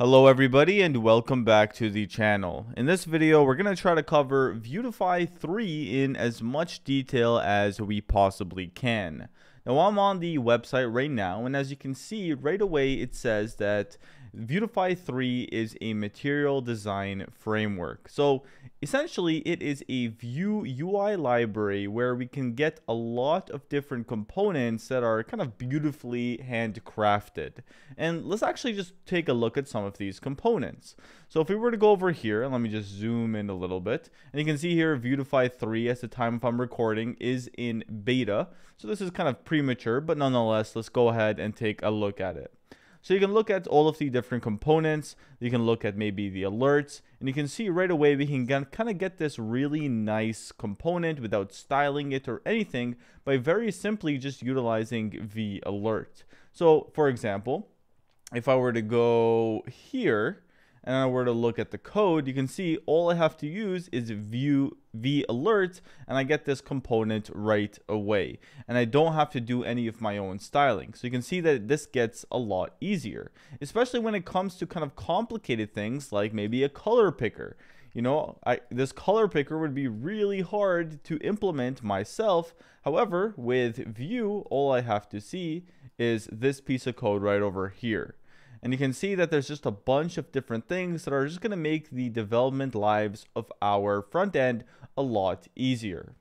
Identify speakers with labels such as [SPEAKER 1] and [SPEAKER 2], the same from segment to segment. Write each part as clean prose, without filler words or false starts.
[SPEAKER 1] Hello everybody and welcome back to the channel. In this video we're going to try to cover Vuetify 3 in as much detail as we possibly can. Now I'm on the website right now, and as you can see right away it says that Vuetify 3 is a material design framework. So essentially it is a Vue UI library where we can get a lot of different components that are kind of beautifully handcrafted. And let's actually just take a look at some of these components. So if we were to go over here, and let me just zoom in a little bit, and you can see here Vuetify 3 at the time of I'm recording is in beta. So this is kind of premature, but nonetheless, let's go ahead and take a look at it. So you can look at all of the different components, you can look at maybe the alerts, and you can see right away we can kind of get this really nice component without styling it or anything by very simply just utilizing the alert. So for example, if I were to go here and I were to look at the code, you can see all I have to use is view the alert and I get this component right away. And I don't have to do any of my own styling. So you can see that this gets a lot easier, especially when it comes to kind of complicated things like maybe a color picker. You know, this color picker would be really hard to implement myself. However, with Vue, all I have to see is this piece of code right over here. And you can see that there's just a bunch of different things that are just going to make the development lives of our front end a lot easier.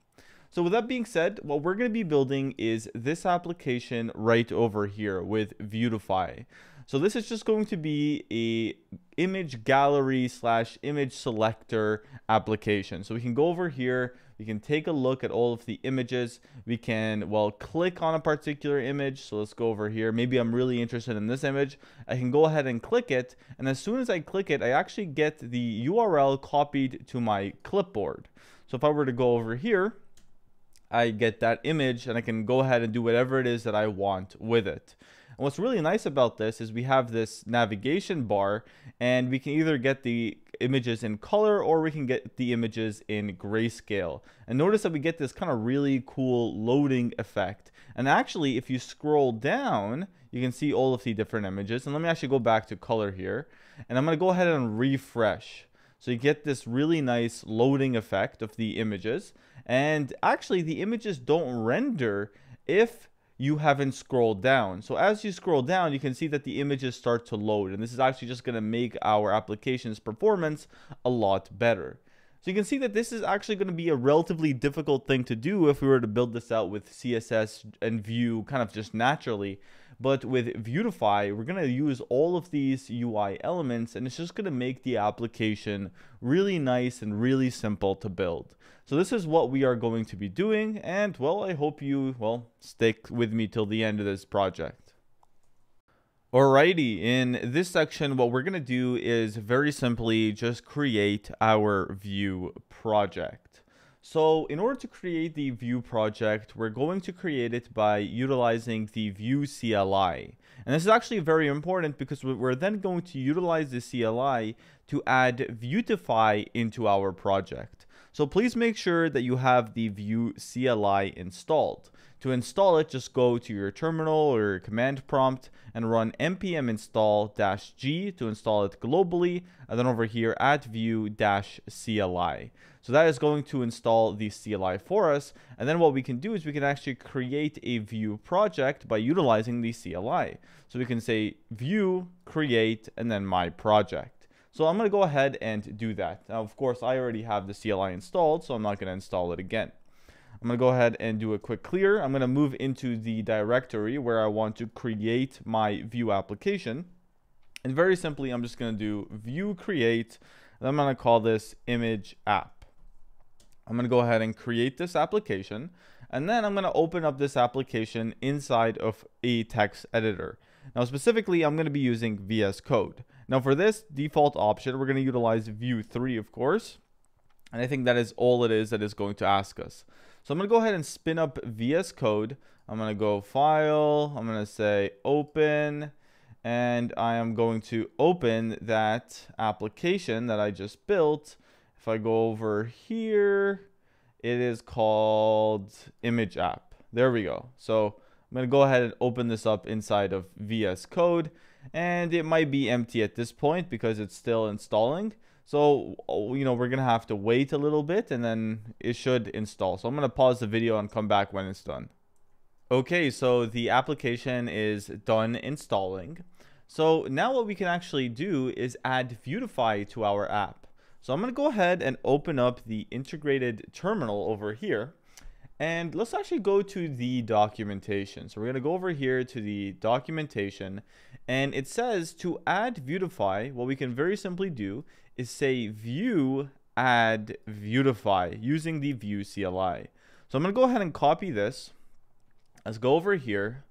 [SPEAKER 1] So with that being said, what we're going to be building is this application right over here with Vuetify. So this is just going to be a image gallery / image selector application. So we can go over here, we can take a look at all of the images. We can, well, click on a particular image. So let's go over here. Maybe I'm really interested in this image. I can go ahead and click it. And as soon as I click it, I actually get the URL copied to my clipboard. So if I were to go over here, I get that image and I can go ahead and do whatever it is that I want with it. And what's really nice about this is we have this navigation bar, and we can either get the images in color or we can get the images in grayscale. And notice that we get this kind of really cool loading effect. And actually, if you scroll down, you can see all of the different images. And let me actually go back to color here, and I'm going to go ahead and refresh. So you get this really nice loading effect of the images. And actually, the images don't render if you haven't scrolled down. So as you scroll down, you can see that the images start to load. And this is actually just going to make our application's performance a lot better. So you can see that this is actually going to be a relatively difficult thing to do if we were to build this out with CSS and Vue kind of just naturally. But with Vuetify, we're going to use all of these UI elements, and it's just going to make the application really nice and really simple to build. So this is what we are going to be doing, and well, I hope you, well, stick with me till the end of this project. Alrighty, in this section, what we're going to do is very simply just create our Vue project. So in order to create the Vue project, we're going to create it by utilizing the Vue CLI. And this is actually very important because we're then going to utilize the CLI to add Vuetify into our project. So please make sure that you have the Vue CLI installed. To install it, just go to your terminal or your command prompt and run npm install -g to install it globally, and then over here add Vue-CLI. So that is going to install the CLI for us, and then what we can do is we can actually create a Vue project by utilizing the CLI. So we can say Vue create and then my project. So I'm going to go ahead and do that. Now, of course, I already have the CLI installed, so I'm not going to install it again. I'm going to go ahead and do a quick clear. I'm going to move into the directory where I want to create my Vue application. And very simply, I'm just going to do Vue create, and I'm going to call this image app. I'm going to go ahead and create this application, and then I'm going to open up this application inside of a text editor. Now, specifically, I'm going to be using VS Code. Now, for this default option, we're going to utilize Vue 3, of course. And I think that is all it is that is going to ask us. So I'm going to go ahead and spin up VS Code. I'm going to go File. I'm going to say Open. And I am going to open that application that I just built. If I go over here, it is called Image App. There we go. So I'm going to go ahead and open this up inside of VS Code, and it might be empty at this point because it's still installing. So, we're going to have to wait a little bit and then it should install. So I'm going to pause the video and come back when it's done. Okay, so the application is done installing. So now what we can actually do is add Vuetify to our app. So I'm going to go ahead and open up the integrated terminal over here. And let's actually go to the documentation. So we're going to go over here to the documentation. And it says to add Vuetify, what we can very simply do is say view add Vuetify using the view CLI. So I'm going to go ahead and copy this. Let's go over here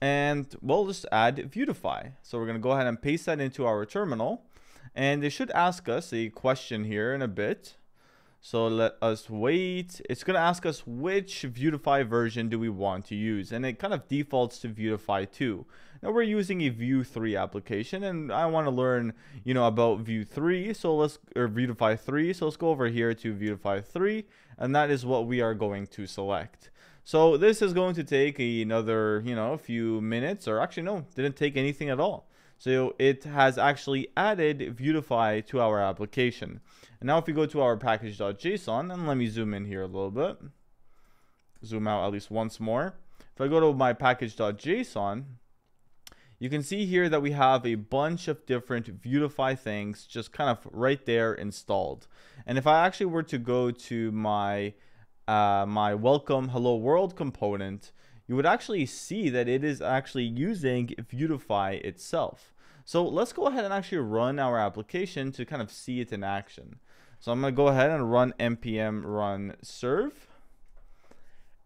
[SPEAKER 1] and we'll just add Vuetify. So we're going to go ahead and paste that into our terminal, and it should ask us a question here in a bit. So let us wait. It's going to ask us which Vuetify version do we want to use, and it kind of defaults to Vuetify 2. Now we're using a Vue 3 application, and I want to learn, about Vue 3, or Vuetify 3. So let's go over here to Vuetify 3, and that is what we are going to select. So this is going to take another, a few minutes, or actually no, didn't take anything at all. So it has actually added Vuetify to our application. And now if we go to our package.json, and let me zoom in here a little bit, zoom out at least once more. If I go to my package.json, you can see here that we have a bunch of different Vuetify things just kind of right there installed. And if I actually were to go to my welcome hello world component, you would actually see that it is actually using Vuetify itself. So let's go ahead and actually run our application to kind of see it in action. So I'm going to go ahead and run npm run serve.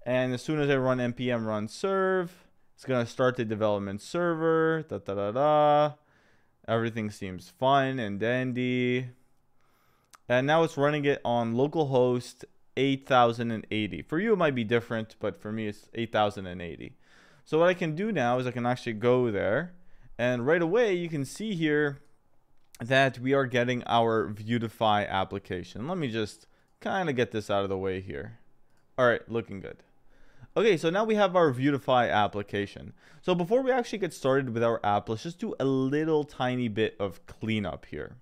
[SPEAKER 1] And as soon as I run npm run serve, it's going to start the development server. Everything seems fine and dandy. And now it's running it on localhost 8080. For you it might be different, but for me it's 8080. So what I can do now is I can actually go there, and right away you can see here that we are getting our Vuetify application. Let me just kind of get this out of the way here. All right, looking good. Okay, so now we have our Vuetify application. So before we actually get started with our app, let's just do a little tiny bit of cleanup here.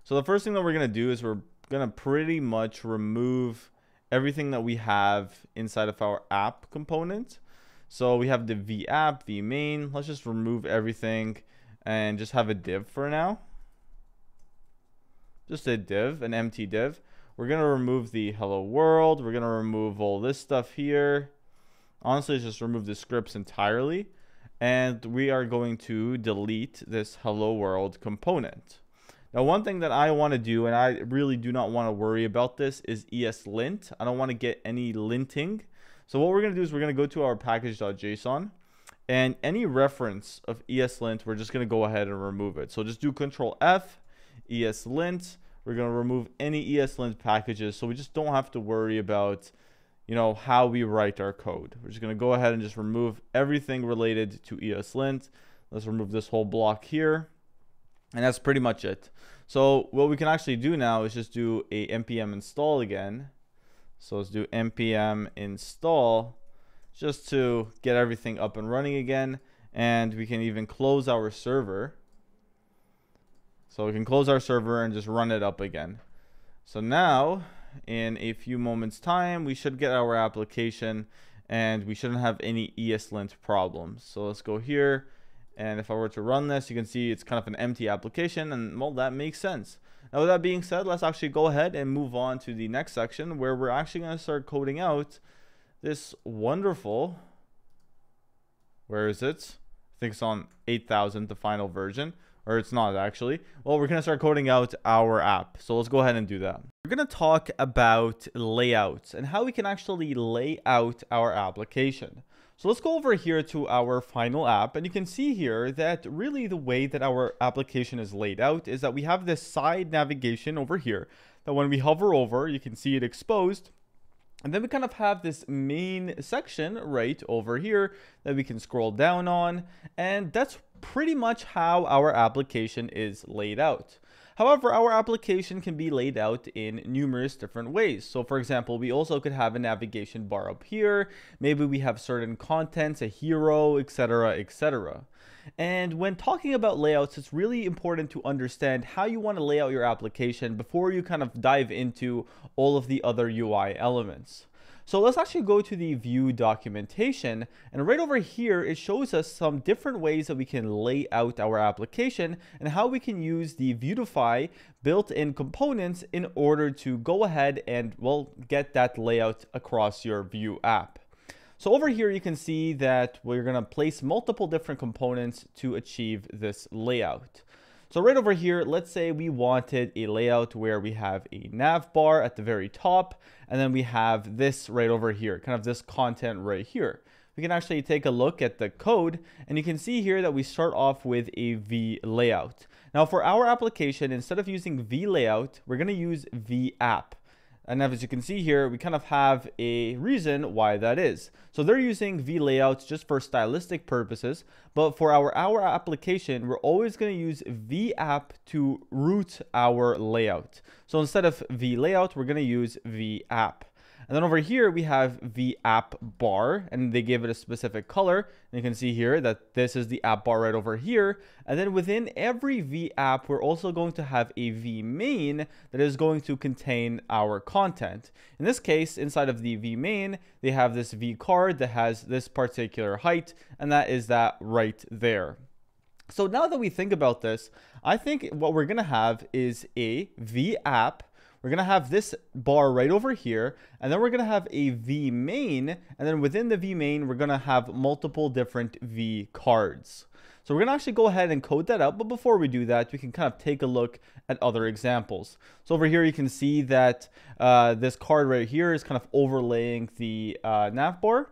[SPEAKER 1] So the first thing that we're going to do is we're going to pretty much remove everything that we have inside of our app component. So we have the v-app, v-main. Let's just remove everything and just have a div for now. Just a div, an empty div. We're going to remove the hello world. We're going to remove all this stuff here. Honestly, just remove the scripts entirely. And we are going to delete this hello world component. Now, one thing that I want to do, and I really do not want to worry about this, is ESLint. I don't want to get any linting. So what we're going to do is we're going to go to our package.json, and any reference of ESLint, we're just going to go ahead and remove it. So just do Control F, ESLint. We're going to remove any ESLint packages, so we just don't have to worry about, how we write our code. We're just going to go ahead and just remove everything related to ESLint. Let's remove this whole block here. And that's pretty much it. So what we can actually do now is just do a npm install again. So let's do npm install just to get everything up and running again. And we can even close our server. So we can close our server and just run it up again. So now in a few moments time, we should get our application and we shouldn't have any ESLint problems. So let's go here. And if I were to run this, you can see it's kind of an empty application, and well, that makes sense. Now with that being said, let's actually go ahead and move on to the next section where we're actually going to start coding out this wonderful, where is it? I think it's on 8000, the final version, or it's not actually. Well, we're going to start coding out our app. So let's go ahead and do that. We're going to talk about layouts and how we can actually lay out our application. So let's go over here to our final app, and you can see here that really the way that our application is laid out is that we have this side navigation over here that when we hover over, you can see it exposed. And then we kind of have this main section right over here that we can scroll down on, and that's pretty much how our application is laid out. However, our application can be laid out in numerous different ways. So for example, we also could have a navigation bar up here. Maybe we have certain contents, a hero, etc., etc. And when talking about layouts, it's really important to understand how you want to lay out your application before you kind of dive into all of the other UI elements. So let's actually go to the Vue documentation, and right over here it shows us some different ways that we can lay out our application and how we can use the Vuetify built-in components in order to go ahead and, well, get that layout across your Vue app. So over here you can see that we're going to place multiple different components to achieve this layout. So right over here, let's say we wanted a layout where we have a nav bar at the very top, and then we have this right over here, kind of this content right here. We can actually take a look at the code, and you can see here that we start off with a V layout. Now for our application, instead of using V layout, we're going to use V app. And as you can see here, we kind of have a reason why that is. So they're using V layouts just for stylistic purposes, but for our application, we're always going to use V app to root our layout. So instead of V layout, we're going to use V app. And then over here, we have V app bar, and they give it a specific color. And you can see here that this is the app bar right over here. And then within every V app, we're also going to have a V main that is going to contain our content. In this case, inside of the V main, they have this V card that has this particular height, and that is that right there. So now that we think about this, I think what we're going to have is a V app. We're going to have this bar right over here, and then we're going to have a V main, and then within the V main, we're going to have multiple different V cards. So we're going to actually go ahead and code that out, but before we do that, we can kind of take a look at other examples. So over here, you can see that this card right here is kind of overlaying the nav bar.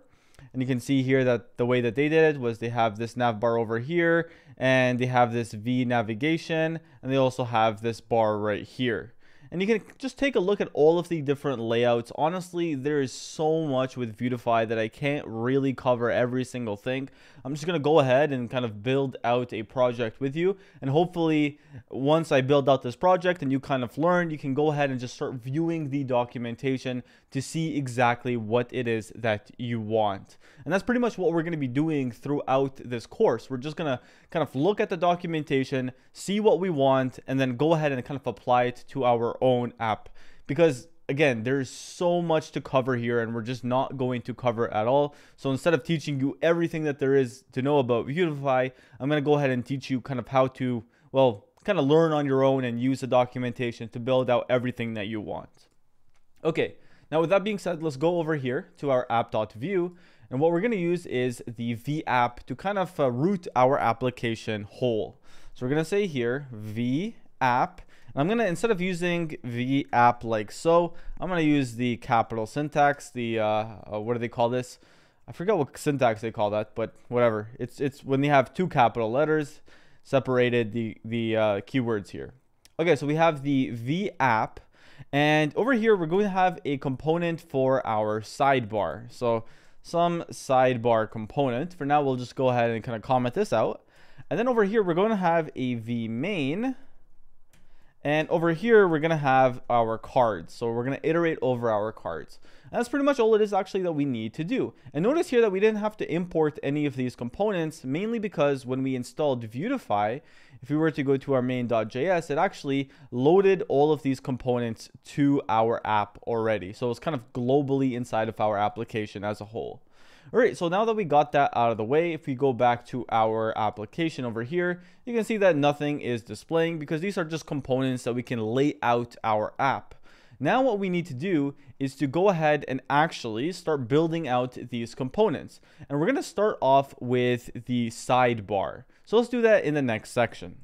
[SPEAKER 1] And you can see here that the way that they did it was they have this nav bar over here, and they have this V navigation, and they also have this bar right here. And you can just take a look at all of the different layouts. Honestly, there is so much with Vuetify that I can't really cover every single thing. I'm just going to go ahead and kind of build out a project with you. And hopefully, once I build out this project and you kind of learn, you can go ahead and just start viewing the documentation to see exactly what it is that you want. And that's pretty much what we're going to be doing throughout this course. We're just going to kind of look at the documentation, see what we want, and then go ahead and kind of apply it to our own app. Because again, there's so much to cover here, and we're just not going to cover at all. So instead of teaching you everything that there is to know about Vuetify, I'm going to go ahead and teach you kind of how to, well, kind of learn on your own and use the documentation to build out everything that you want. Okay, now with that being said, let's go over here to our app.vue. And what we're going to use is the V app to kind of root our application whole. So we're going to say here, V app. And I'm going to, instead of using V app like so, I'm going to use the capital syntax, the, what do they call this? I forgot what syntax they call that, but whatever. It's when you have two capital letters separated the keywords here. Okay, so we have the V app. And over here, we're going to have a component for our sidebar. So some sidebar component. For now, we'll just go ahead and kind of comment this out. And then over here, we're going to have a V main. And over here, we're going to have our cards. So we're going to iterate over our cards. And that's pretty much all it is actually that we need to do. And notice here that we didn't have to import any of these components, mainly because when we installed Vuetify, if we were to go to our main.js, it actually loaded all of these components to our app already. So it's kind of globally inside of our application as a whole. All right, so now that we got that out of the way, if we go back to our application over here, you can see that nothing is displaying because these are just components that we can lay out our app. Now what we need to do is to go ahead and actually start building out these components. And we're going to start off with the sidebar. So let's do that in the next section.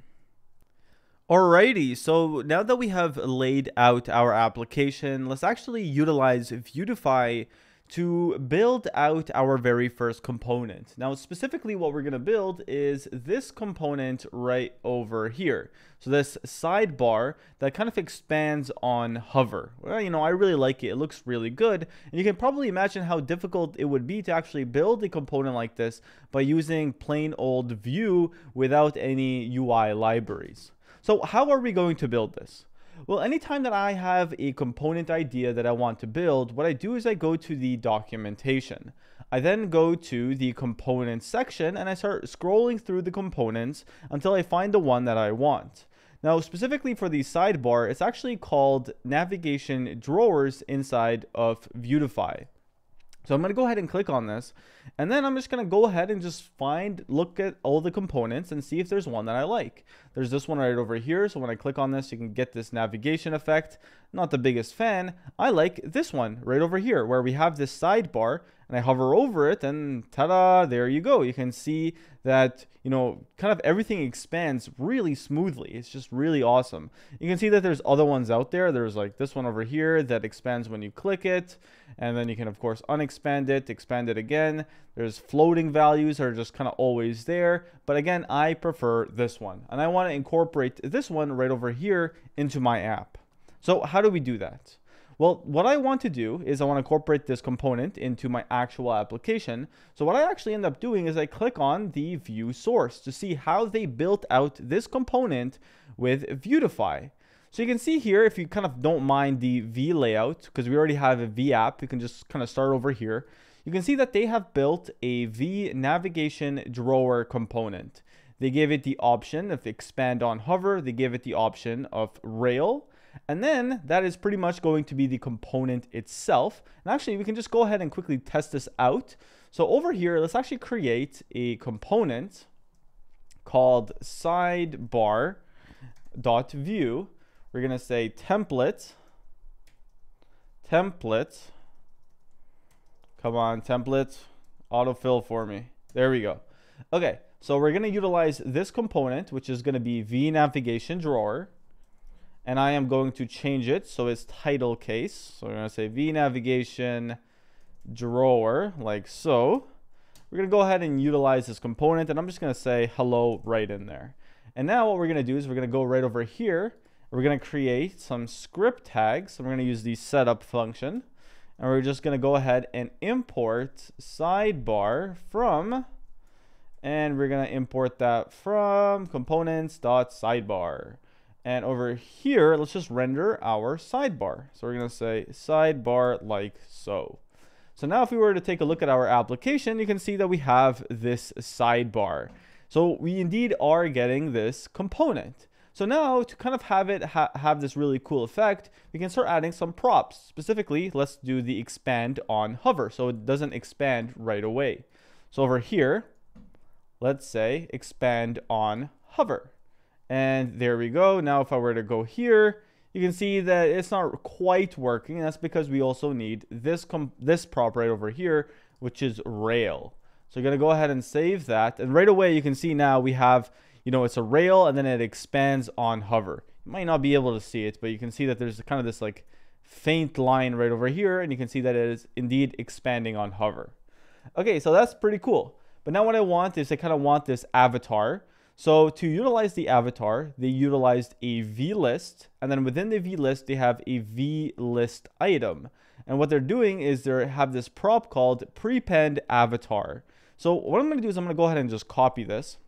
[SPEAKER 1] Alrighty, so now that we have laid out our application, let's actually utilize Vuetify to build out our very first component. Now, specifically what we're going to build is this component right over here. So this sidebar that kind of expands on hover. Well, you know, I really like it. It looks really good. And you can probably imagine how difficult it would be to actually build a component like this by using plain old Vue without any UI libraries. So how are we going to build this? Well, anytime that I have a component idea that I want to build, what I do is I go to the documentation. I then go to the components section and I start scrolling through the components until I find the one that I want. Now, specifically for the sidebar, it's actually called navigation drawers inside of Vuetify. So I'm going to go ahead and click on this, and then I'm just going to go ahead and just look at all the components and see if there's one that I like. There's this one right over here. So when I click on this, you can get this navigation effect. Not the biggest fan. I like this one right over here where we have this sidebar, and I hover over it and ta-da, there you go. You can see that, kind of everything expands really smoothly. It's just really awesome. You can see that there's other ones out there. There's like this one over here that expands when you click it. And then you can, of course, unexpand it, expand it again. There's floating values that are just kind of always there. But again, I prefer this one. And I want to incorporate this one right over here into my app. So how do we do that? Well, what I want to do is I want to incorporate this component into my actual application. So what I actually end up doing is I click on the view source to see how they built out this component with Vuetify. So you can see here, if you kind of don't mind the V layout, because we already have a V app, you can just kind of start over here. You can see that they have built a V navigation drawer component. They gave it the option of expand on hover. They gave it the option of rail. And then that is pretty much going to be the component itself. And actually, we can just go ahead and quickly test this out. So over here, let's actually create a component called sidebar.view. We're going to say template. Come on, template. Autofill for me. There we go. Okay, so we're going to utilize this component, which is going to be V navigation drawer. And I am going to change it so it's title case. So we're going to say V navigation drawer, like so. We're going to go ahead and utilize this component, and I'm just going to say hello right in there. And now what we're going to do is we're going to go right over here. We're going to create some script tags. So we're going to use the setup function. And we're just going to go ahead and import sidebar from, and we're going to import that from components.sidebar. And over here, let's just render our sidebar. So we're going to say sidebar like so. So now if we were to take a look at our application, you can see that we have this sidebar. So we indeed are getting this component. So now to kind of have it have this really cool effect, we can start adding some props. Specifically, let's do the expand on hover so it doesn't expand right away. So over here, let's say expand on hover. And there we go. Now if I were to go here, you can see that it's not quite working. And that's because we also need this prop right over here, which is rail. So you're going to go ahead and save that. And right away, you can see now we have, it's a rail and then it expands on hover. You might not be able to see it, but you can see that there's kind of this like faint line right over here. And you can see that it is indeed expanding on hover. Okay, so that's pretty cool. But now what I want is I kind of want this avatar. So to utilize the avatar, they utilized a VList, and then within the VList, they have a VList item. And what they're doing is they have this prop called prepend avatar. So what I'm going to do is I'm going to go ahead and just copy this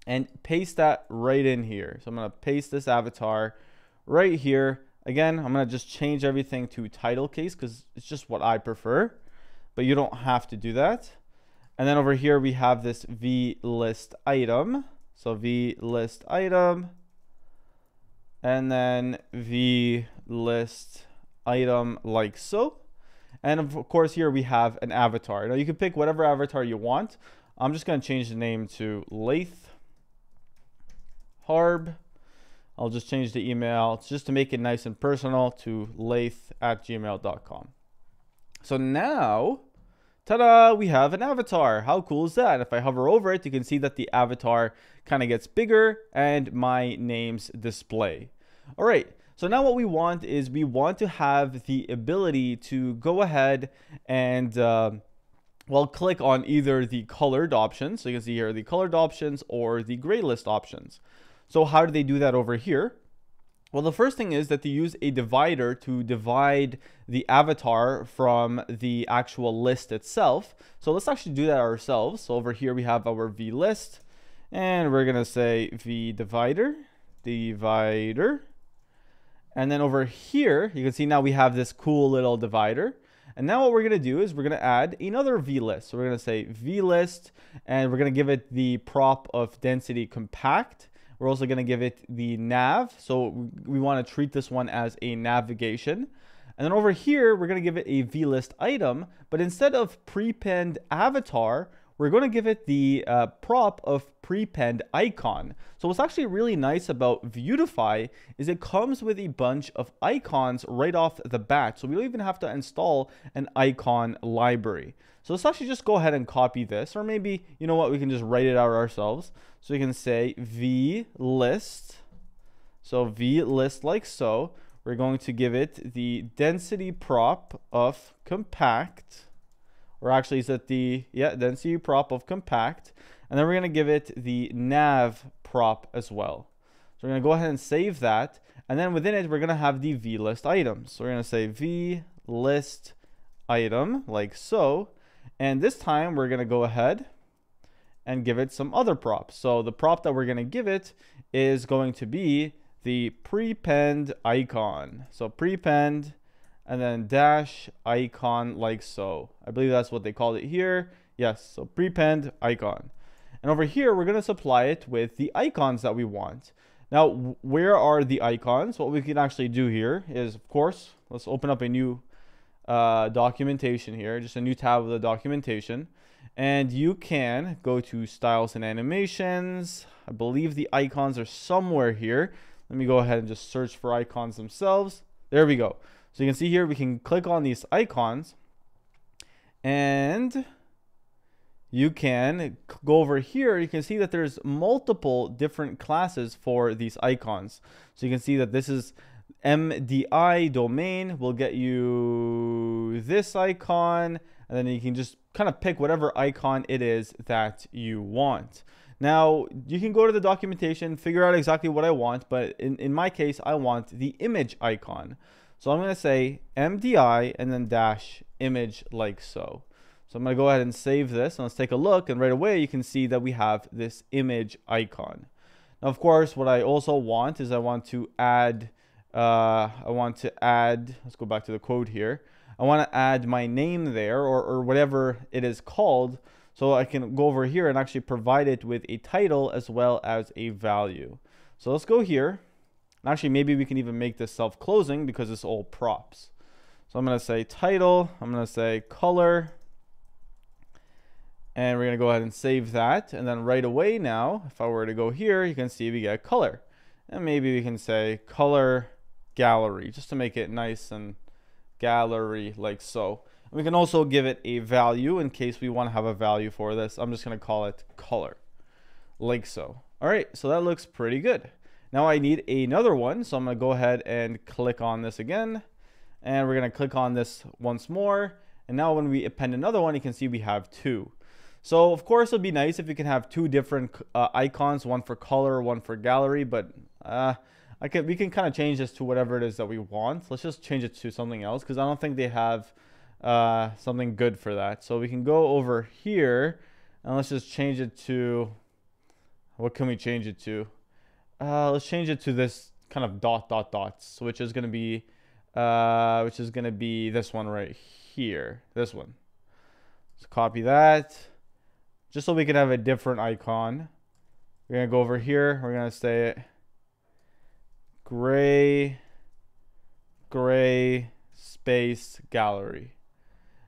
[SPEAKER 1] and paste that right in here. So I'm going to paste this avatar right here. Again, I'm going to just change everything to title case because it's just what I prefer, but you don't have to do that. And then over here, we have this VList item. So VList item, and then VList item like so. And of course here we have an avatar. Now you can pick whatever avatar you want. I'm just going to change the name to Lath Harb. I'll just change the email just to make it nice and personal to lath@gmail.com. So now, ta-da, we have an avatar. How cool is that? If I hover over it, you can see that the avatar kind of gets bigger and my name's display. All right, so now what we want is we want to have the ability to go ahead and, click on either the colored options. So you can see here the colored options or the gray list options. So how do they do that over here? Well, the first thing is that they use a divider to divide the avatar from the actual list itself. So let's actually do that ourselves. So over here we have our VList, and we're going to say VDivider. divider. And then over here, you can see now we have this cool little divider. And now what we're going to do is we're going to add another vlist. So we're going to say vlist, and we're going to give it the prop of density compact. We're also going to give it the nav. So we want to treat this one as a navigation. And then over here, we're going to give it a vlist item. But instead of prepend avatar, we're going to give it the prop of prepend icon. So what's actually really nice about Vuetify is it comes with a bunch of icons right off the bat. So we don't even have to install an icon library. So let's actually just go ahead and copy this, or maybe, you know what, we can just write it out ourselves. So we can say vlist. So vlist like so. We're going to give it the density prop of compact. Or actually, is it the, density prop of compact. And then we're going to give it the nav prop as well. So we're going to go ahead and save that. And then within it, we're going to have the vlist items. So we're going to say vlist item like so. And this time, we're going to go ahead and give it some other props. So the prop that we're going to give it is going to be the prepend icon. So prepend and then dash icon like so. I believe that's what they called it here. Yes, so prepend icon. And over here, we're going to supply it with the icons that we want. Now, where are the icons? What we can actually do here is, of course, let's open up a new documentation here, just a new tab of the documentation. And you can go to styles and animations. I believe the icons are somewhere here. Let me go ahead and just search for icons themselves. There we go. So you can see here, we can click on these icons and you can go over here. You can see that there's multiple different classes for these icons. So you can see that this is MDI domain will get you this icon, and then you can just kind of pick whatever icon it is that you want. Now, you can go to the documentation, figure out exactly what I want, but in my case, I want the image icon. So I'm going to say MDI and then dash image like so. So I'm going to go ahead and save this, and let's take a look, and right away you can see that we have this image icon. Now, of course, what I also want is I want to add, let's go back to the code here. I want to add my name there, or whatever it is called, so I can go over here and actually provide it with a title as well as a value. So let's go here. And actually, maybe we can even make this self-closing because it's all props. So I'm going to say title. I'm going to say color. And we're going to go ahead and save that. And then right away now, if I were to go here, you can see we get color. And maybe we can say color gallery, just to make it nice and gallery like so. And we can also give it a value in case we want to have a value for this. I'm just going to call it color like so. All right, so that looks pretty good. Now I need another one, so I'm going to go ahead and click on this again. And we're going to click on this once more. And now when we append another one, you can see we have two. So of course, it'd be nice if you can have two different icons, one for color, one for gallery. But we can kind of change this to whatever it is that we want. Let's just change it to something else because I don't think they have something good for that. So we can go over here and let's just change it to, what can we change it to? Let's change it to this kind of dots, which is going to be this one right here, this one. Let's copy that just so we can have a different icon. We're going to go over here. We're going to say gray space gallery.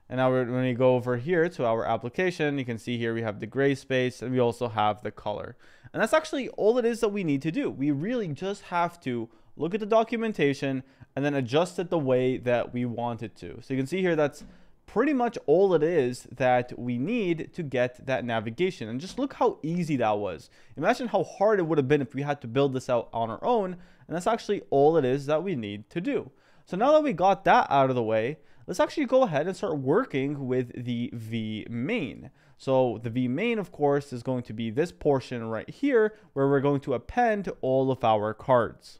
[SPEAKER 1] And now when we go over here to our application, you can see here we have the gray space and we also have the color. And that's actually all it is that we need to do. We really just have to look at the documentation and then adjust it the way that we want it to. So you can see here that's pretty much all it is that we need to get that navigation. And just look how easy that was. Imagine how hard it would have been if we had to build this out on our own. And that's actually all it is that we need to do. So now that we got that out of the way, let's actually go ahead and start working with the vMain. So the vMain, of course, is going to be this portion right here where we're going to append all of our cards.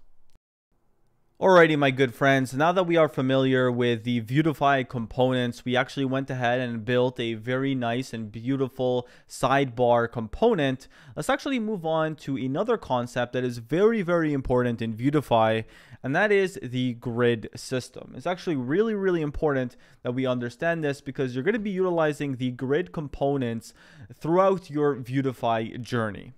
[SPEAKER 1] Alrighty, my good friends, now that we are familiar with the Vuetify components, we actually went ahead and built a very nice and beautiful sidebar component. Let's actually move on to another concept that is very, very important in Vuetify, and that is the grid system. It's actually really, really important that we understand this because you're going to be utilizing the grid components throughout your Vuetify journey.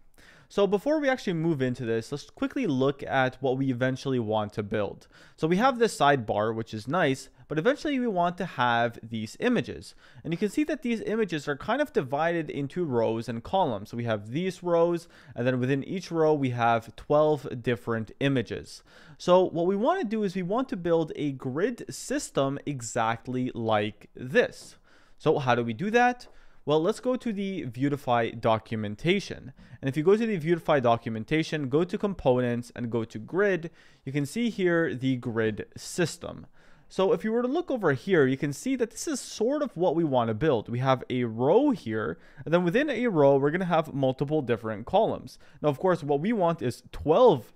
[SPEAKER 1] So before we actually move into this, let's quickly look at what we eventually want to build. So we have this sidebar, which is nice, but eventually we want to have these images. And you can see that these images are kind of divided into rows and columns. So we have these rows, and then within each row, we have 12 different images. So what we want to do is we want to build a grid system exactly like this. So how do we do that? Well, let's go to the Vuetify documentation. And if you go to the Vuetify documentation, go to components and go to grid, you can see here the grid system. So if you were to look over here, you can see that this is sort of what we want to build. We have a row here, and then within a row, we're going to have multiple different columns. Now, of course, what we want is 12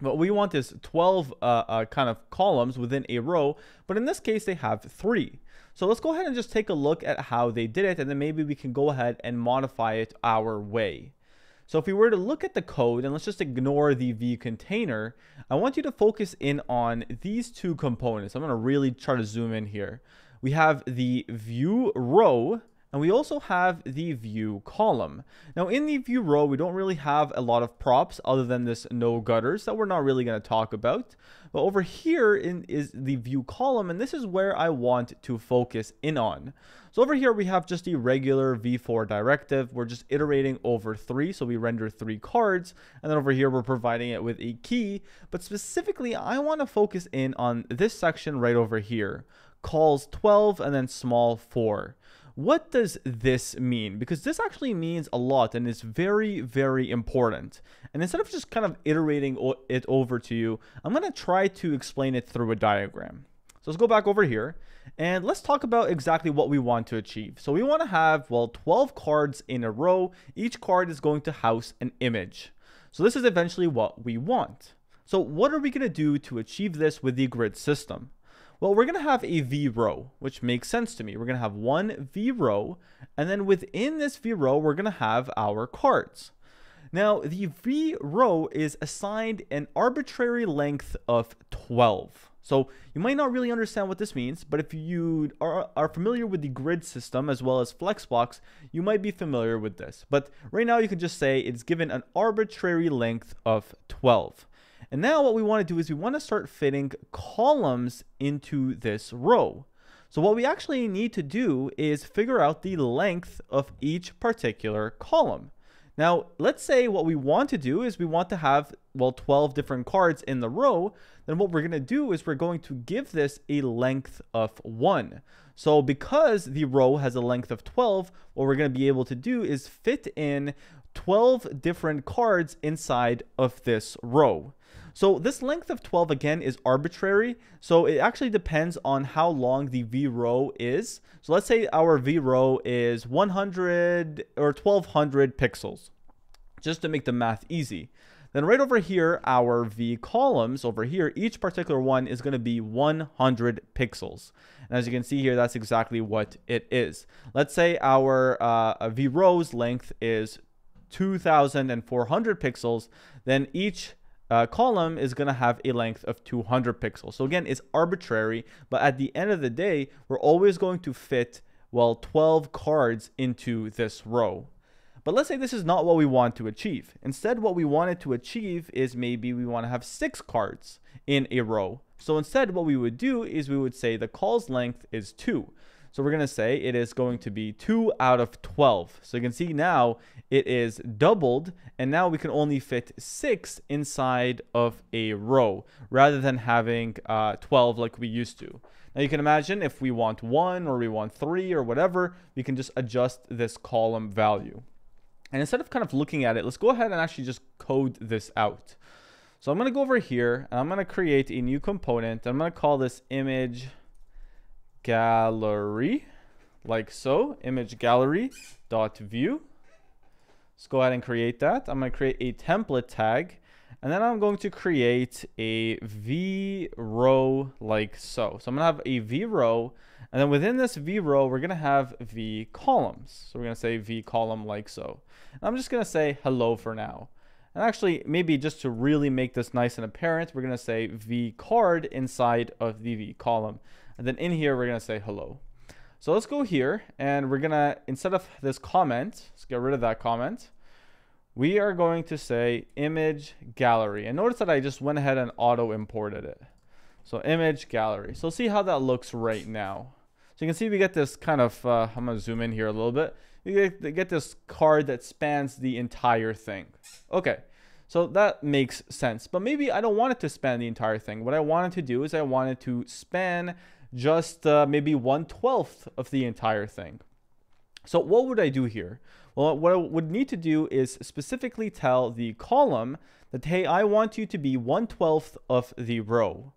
[SPEAKER 1] kind of columns within a row, but in this case, they have 3. So let's go ahead and just take a look at how they did it, and then maybe we can go ahead and modify it our way. So if we were to look at the code, and let's just ignore the V container, I want you to focus in on these two components. I'm going to really try to zoom in here. We have the view row, and we also have the view column. Now in the view row, we don't really have a lot of props other than this no gutters that we're not really going to talk about. But over here is the view column, and this is where I want to focus in on. So over here, we have just a regular v4 directive. We're just iterating over 3. So we render 3 cards. And then over here, we're providing it with a key. But specifically, I want to focus in on this section right over here. Calls 12 and then small 4. What does this mean? Because this actually means a lot and is very, very important. And instead of just kind of iterating it over to you, I'm going to try to explain it through a diagram. So let's go back over here and let's talk about exactly what we want to achieve. So we want to have, well, 12 cards in a row. Each card is going to house an image. So this is eventually what we want. So what are we going to do to achieve this with the grid system? Well, we're going to have a V row, which makes sense to me. We're going to have one V row, and then within this V row, we're going to have our cards. Now, the V row is assigned an arbitrary length of 12. So you might not really understand what this means, but if you are familiar with the grid system as well as Flexbox, you might be familiar with this. But right now, you can just say it's given an arbitrary length of 12. And now what we want to do is we want to start fitting columns into this row. So what we actually need to do is figure out the length of each particular column. Now, let's say what we want to do is we want to have, well, 12 different cards in the row. Then what we're going to do is we're going to give this a length of 1. So because the row has a length of 12, what we're going to be able to do is fit in 12 different cards inside of this row. So this length of 12 again is arbitrary. So it actually depends on how long the V row is. So let's say our V row is 100 or 1200 pixels, just to make the math easy. Then right over here, our V columns over here, each particular one is going to be 100 pixels. And as you can see here, that's exactly what it is. Let's say our V row's length is 2400 pixels. Then each column is going to have a length of 200 pixels. So again, it's arbitrary, but at the end of the day, we're always going to fit, well, 12 cards into this row. But let's say this is not what we want to achieve. Instead, what we wanted to achieve is maybe we want to have 6 cards in a row. So instead, what we would do is we would say the call's length is 2. So we're going to say it is going to be 2 out of 12. So you can see now it is doubled, and now we can only fit 6 inside of a row rather than having 12 like we used to. Now you can imagine if we want 1 or we want 3 or whatever, we can just adjust this column value. And instead of kind of looking at it, let's go ahead and actually just code this out. So I'm going to go over here and I'm going to create a new component. I'm going to call this image gallery, like so, image gallery dot view. Let's go ahead and create that. I'm going to create a template tag, And then I'm going to create a v row like so. So I'm gonna have a v row, and then within this v row, we're gonna have v columns. So we're gonna say v column like so. And I'm just gonna say hello for now. And actually, maybe just to really make this nice and apparent, we're gonna say v card inside of the v column. And then in here, we're gonna say hello. So let's go here, and we're gonna, instead of this comment, let's get rid of that comment. We are going to say image gallery. And notice that I just went ahead and auto imported it. So image gallery. So see how that looks right now. So you can see we get this kind of, I'm going to zoom in here a little bit. You get this card that spans the entire thing. Okay, so that makes sense. But maybe I don't want it to span the entire thing. What I wanted to do is I wanted to span just maybe 1/12 of the entire thing. So what would I do here? Well, what I would need to do is specifically tell the column that, hey, I want you to be 1/12 of the row.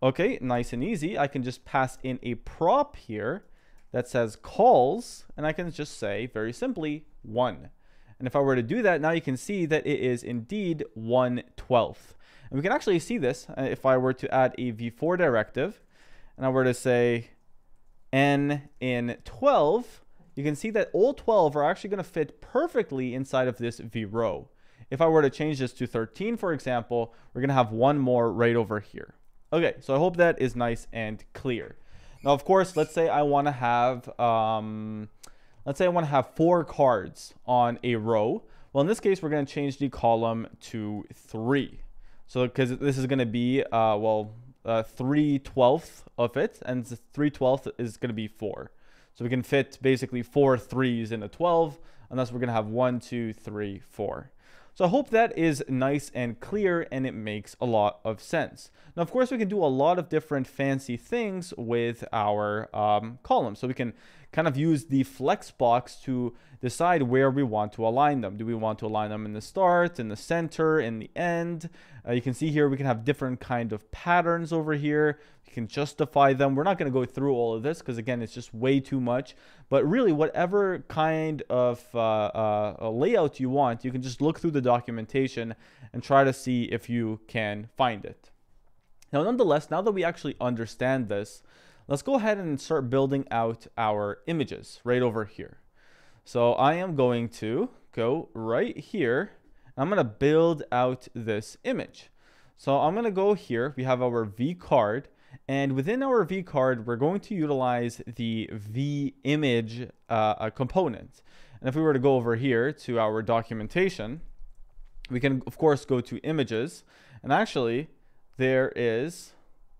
[SPEAKER 1] Okay, nice and easy. I can just pass in a prop here that says calls, and I can just say very simply 1. And if I were to do that, now you can see that it is indeed 1/12. And we can actually see this if I were to add a v4 directive, and I were to say n in 12, you can see that all 12 are actually going to fit perfectly inside of this v row. If I were to change this to 13, for example, we're going to have one more right over here. Okay, so I hope that is nice and clear. Now, of course, let's say I want to have 4 cards on a row. Well, in this case, we're going to change the column to 3. So because this is going to be 3/12 of it, and 3/12 is going to be 4. So we can fit basically 4 3s in a 12, and thus we're going to have 1, 2, 3, 4. So I hope that is nice and clear, and it makes a lot of sense. Now, of course, we can do a lot of different fancy things with our columns. So we can kind of use the flex box to decide where we want to align them. Do we want to align them in the start, in the center, in the end? You can see here we can have different kind of patterns over here. We can justify them. We're not going to go through all of this because, again, it's just way too much. But really, whatever kind of layout you want, you can just look through the documentation and try to see if you can find it. Now, nonetheless, now that we actually understand this, let's go ahead and start building out our images right over here. So I am going to go right here. I'm going to build out this image. So I'm going to go here. We have our V card. And within our V card, we're going to utilize the V image component. And if we were to go over here to our documentation, we can, of course, go to images. And actually, there is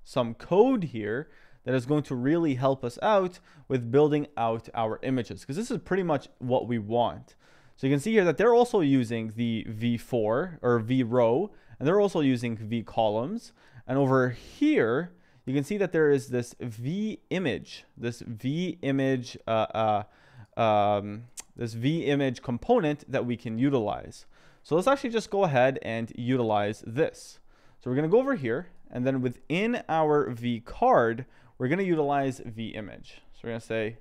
[SPEAKER 1] some code here that is going to really help us out with building out our images, because this is pretty much what we want. So you can see here that they're also using the v4 or v row, and they're also using v columns. And over here, you can see that there is this v image component that we can utilize. So let's actually just go ahead and utilize this. So we're going to go over here, and then within our v card, we're going to utilize v image. So we're going to say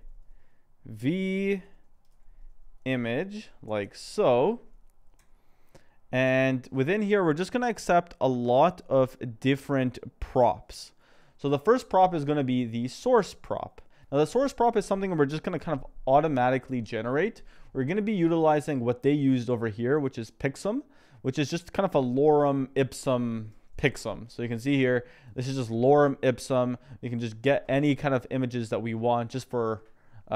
[SPEAKER 1] v image like so. And within here, we're just going to accept a lot of different props. So the first prop is going to be the source prop. Now, the source prop is something we're just going to kind of automatically generate. We're going to be utilizing what they used over here, which is Pixum, which is just kind of a lorem ipsum Pixum. So you can see here, this is just lorem ipsum. We can just get any kind of images that we want just for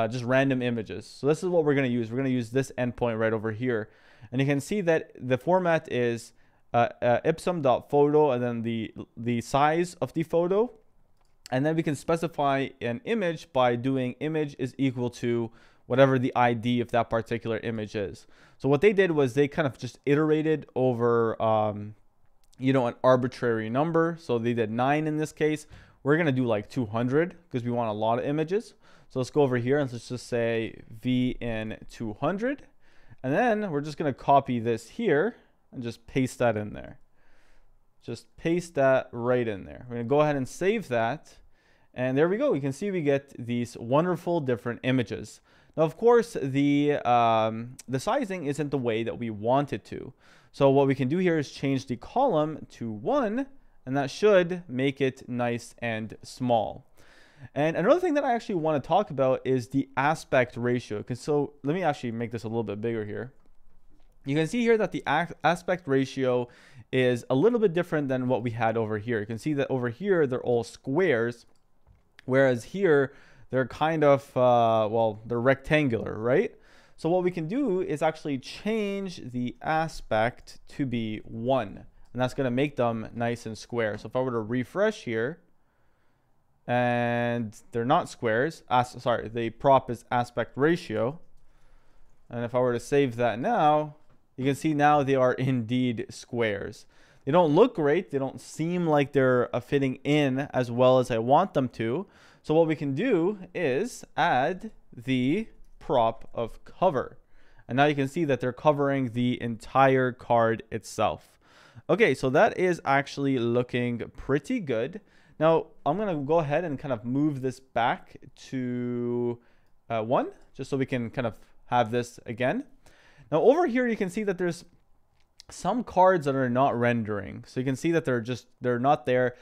[SPEAKER 1] just random images. So this is what we're going to use. We're going to use this endpoint right over here. And you can see that the format is ipsum.photo and then the size of the photo. And then we can specify an image by doing image is equal to whatever the ID of that particular image is. So what they did was they kind of just iterated over an arbitrary number. So they did 9 in this case. We're going to do like 200 because we want a lot of images. So let's go over here and let's just say v in 200. And then we're just going to copy this here and just paste that in there. Just paste that right in there. We're going to go ahead and save that. And there we go. You can see we get these wonderful different images. Now, of course, the sizing isn't the way that we want it to. So what we can do here is change the column to 1, and that should make it nice and small. And another thing that I actually want to talk about is the aspect ratio. So let me actually make this a little bit bigger here. You can see here that the aspect ratio is a little bit different than what we had over here. You can see that over here, they're all squares, whereas here, they're kind of, well, they're rectangular, right? So what we can do is actually change the aspect to be 1, and that's going to make them nice and square. So if I were to refresh here, and they're not squares, sorry, the prop is aspect ratio, and if I were to save that now, you can see now they are indeed squares. They don't look great. They don't seem like they're fitting in as well as I want them to. So what we can do is add the prop of cover. And now you can see that they're covering the entire card itself. Okay, so that is actually looking pretty good. Now, I'm going to go ahead and kind of move this back to 1, just so we can kind of have this again. Now, over here, you can see that there's some cards that are not rendering. So you can see that they're not there.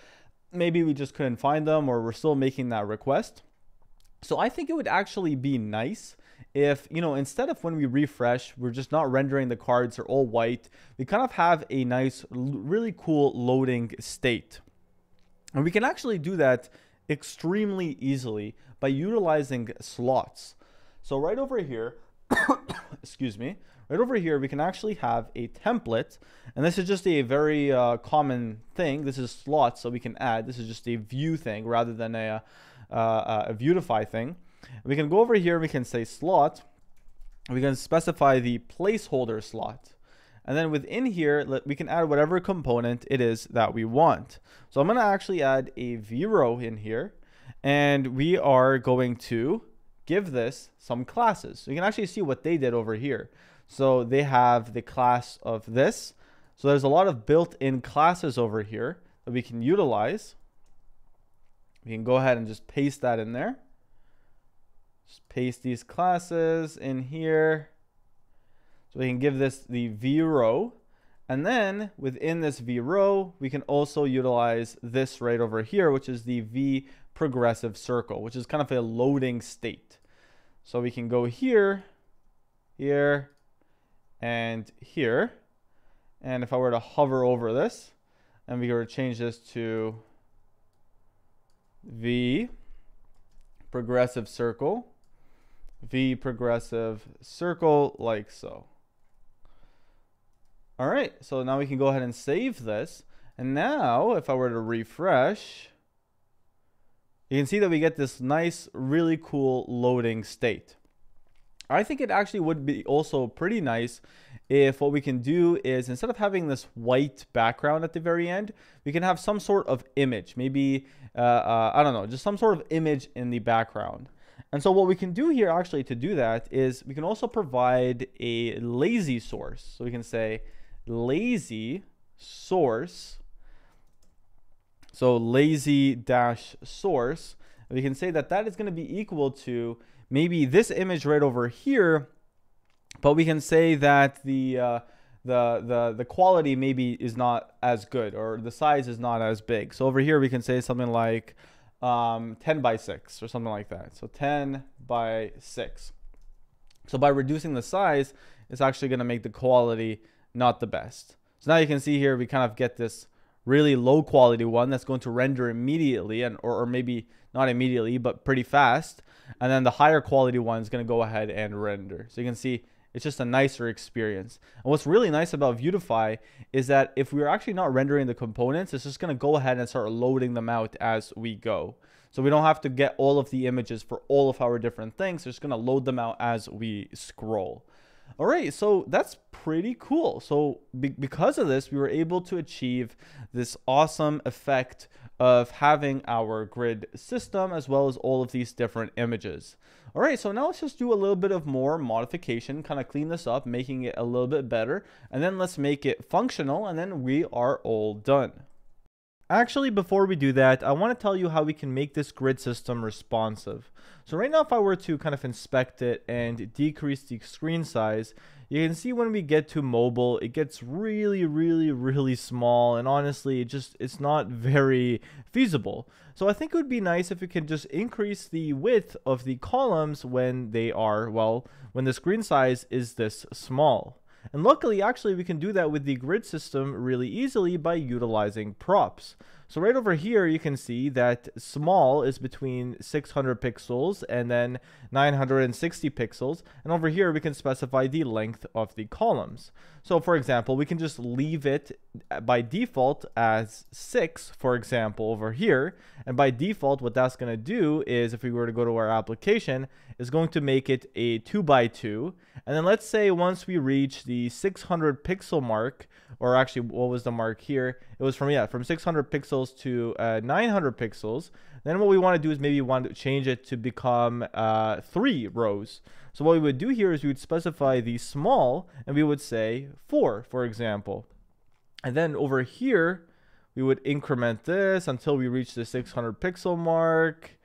[SPEAKER 1] Maybe we just couldn't find them, or we're still making that request. So I think it would actually be nice if, instead of when we refresh, we're just not rendering the cards, they're all white. We kind of have a nice, really cool loading state. And we can actually do that extremely easily by utilizing slots. So right over here, excuse me, right over here, we can actually have a template. And this is just a very common thing. This is slots, so we can add. This is just a view thing rather than a Vuetify thing. We can go over here, we can say slot. We can specify the placeholder slot. And then within here, we can add whatever component it is that we want. So I'm going to actually add a v-row in here. And we are going to give this some classes. So you can actually see what they did over here. So they have the class of this. So there's a lot of built-in classes over here that we can utilize. We can go ahead and just paste that in there. Just paste these classes in here. So we can give this the v-row. And then within this v-row, we can also utilize this right over here, which is the v progressive circle, which is kind of a loading state. So we can go here, here, and here. And if I were to hover over this, and we were to change this to v progressive circle, v progressive circle, like so. All right, so now we can go ahead and save this. And now if I were to refresh, you can see that we get this nice, really cool loading state. I think it actually would be also pretty nice if what we can do is, instead of having this white background at the very end, we can have some sort of image, maybe, I don't know, just some sort of image in the background. And so what we can do here actually to do that is we can also provide a lazy source. So we can say lazy source. So lazy dash source. We can say that that is going to be equal to maybe this image right over here, but we can say that the quality maybe is not as good, or the size is not as big. So over here we can say something like 10 by 6 or something like that. So 10 by 6. So by reducing the size, it's actually going to make the quality not the best. So now you can see here we kind of get this really low quality one that's going to render immediately, and or maybe not immediately, but pretty fast. And then the higher quality one is going to go ahead and render. So you can see it's just a nicer experience. And what's really nice about Vuetify is that if we're actually not rendering the components, it's just going to go ahead and start loading them out as we go. So we don't have to get all of the images for all of our different things. It's just going to load them out as we scroll. All right, so that's pretty cool. So because of this, we were able to achieve this awesome effect of having our grid system as well as all of these different images. All right, so now let's just do a little bit of more modification, kind of clean this up, making it a little bit better, and then let's make it functional, and then we are all done. Actually, before we do that, I want to tell you how we can make this grid system responsive. So right now, if I were to kind of inspect it and decrease the screen size, you can see when we get to mobile, it gets really small, and honestly, it's not very feasible. So I think it would be nice if we could just increase the width of the columns when they are, well, when the screen size is this small. And luckily, actually, we can do that with the grid system really easily by utilizing props. So right over here, you can see that small is between 600 pixels and then 960 pixels. And over here, we can specify the length of the columns. So for example, we can just leave it by default as 6, for example, over here. And by default, what that's going to do is, if we were to go to our application, is going to make it a 2x2. And then let's say once we reach the 600 pixel mark, or actually, what was the mark here? It was from 600 pixels to 900 pixels. Then what we want to do is maybe want to change it to become 3 rows. So what we would do here is we would specify the small, and we would say 4, for example. And then over here, we would increment this until we reach the 600 pixel mark.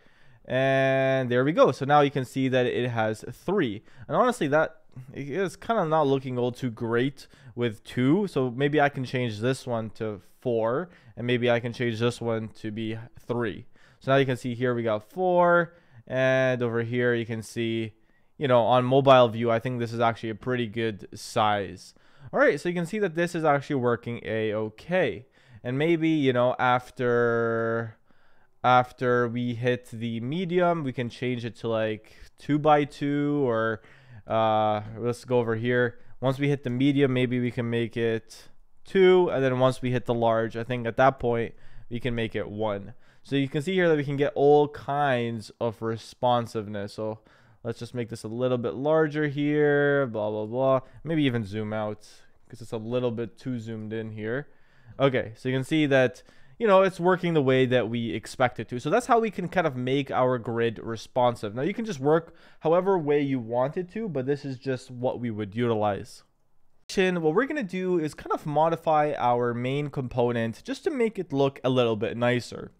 [SPEAKER 1] And there we go. So now you can see that it has 3. And honestly, that is kind of not looking all too great with 2. So maybe I can change this one to 4. And maybe I can change this one to be 3. So now you can see here we got 4. And over here you can see, you know, on mobile view, I think this is actually a pretty good size. All right, so you can see that this is actually working a-okay. And maybe, you know, after we hit the medium, we can change it to like 2x2, or let's go over here. Once we hit the medium, maybe we can make it 2, and then once we hit the large, I think at that point we can make it 1. So you can see here that we can get all kinds of responsiveness. So let's just make this a little bit larger here, blah blah blah. Maybe even zoom out because it's a little bit too zoomed in here. Okay, so you can see that, you know, it's working the way that we expect it to. So that's how we can kind of make our grid responsive. Now you can just work however way you want it to, but this is just what we would utilize. What we're going to do is kind of modify our main component just to make it look a little bit nicer.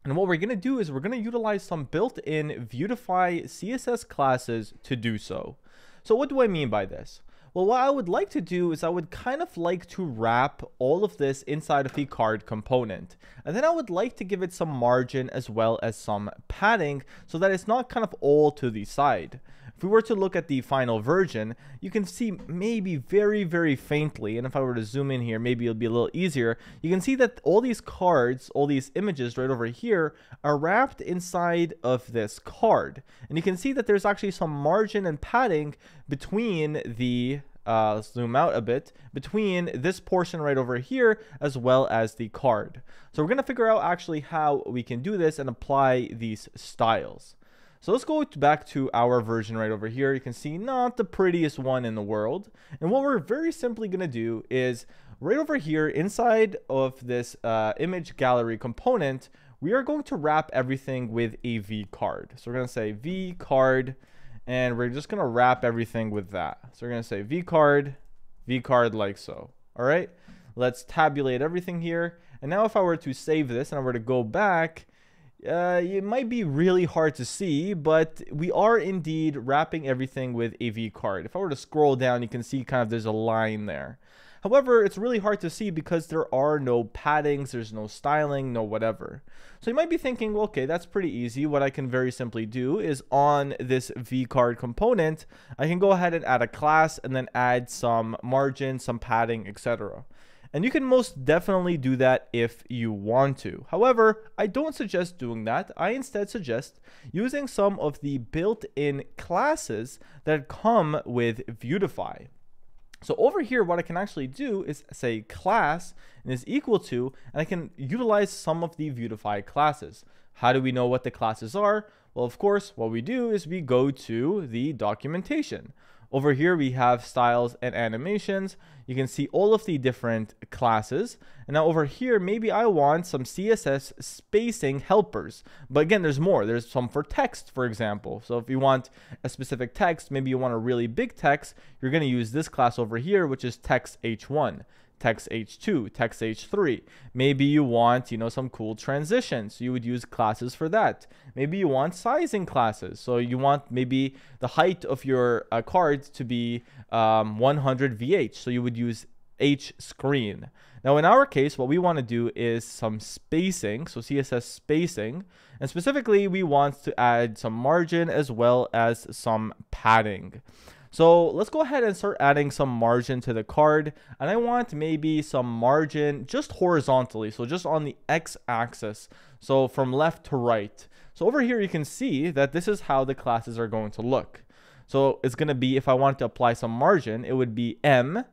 [SPEAKER 1] And what we're going to do is we're going to utilize some built-in Vuetify CSS classes to do so. So what do I mean by this? Well, what I would like to do is I would kind of like to wrap all of this inside of the card component. And then I would like to give it some margin as well as some padding so that it's not kind of all to the side. If we were to look at the final version, you can see maybe very faintly, and if I were to zoom in here, maybe it'll be a little easier. You can see that all these cards, all these images right over here are wrapped inside of this card. And you can see that there's actually some margin and padding between the let's zoom out a bit, between this portion right over here as well as the card. So we're going to figure out actually how we can do this and apply these styles. So let's go back to our version right over here. You can see not the prettiest one in the world. And what we're very simply going to do is right over here inside of this image gallery component, we are going to wrap everything with a V card. So we're going to say V card, and we're just going to wrap everything with that. So we're going to say V card like so. All right, let's tabulate everything here. And now if I were to save this and I were to go back, it might be really hard to see, but we are indeed wrapping everything with a V card. If I were to scroll down, you can see kind of there's a line there. However, it's really hard to see because there are no paddings, there's no styling, no whatever. So you might be thinking, well, okay, that's pretty easy. What I can very simply do is on this V card component, I can go ahead and add a class and then add some margin, some padding, etc. And you can most definitely do that if you want to. However, I don't suggest doing that. I instead suggest using some of the built-in classes that come with Vuetify. So over here, what I can actually do is say class and is equal to, and I can utilize some of the Vuetify classes. How do we know what the classes are? Well, of course, what we do is we go to the documentation. Over here, we have styles and animations. You can see all of the different classes. And now over here, maybe I want some CSS spacing helpers. But again, there's more. There's some for text, for example. So if you want a specific text, maybe you want a really big text, you're going to use this class over here, which is text h1. text h2, text h3. Maybe you want, some cool transitions. You would use classes for that. Maybe you want sizing classes. So you want maybe the height of your card to be 100 VH. So you would use H screen. Now in our case, what we want to do is some spacing, so CSS spacing, and specifically we want to add some margin as well as some padding. So let's go ahead and start adding some margin to the card, and I want maybe some margin just horizontally, so just on the x-axis, so from left to right. So over here you can see that this is how the classes are going to look. So it's going to be, if I wanted to apply some margin, it would be M,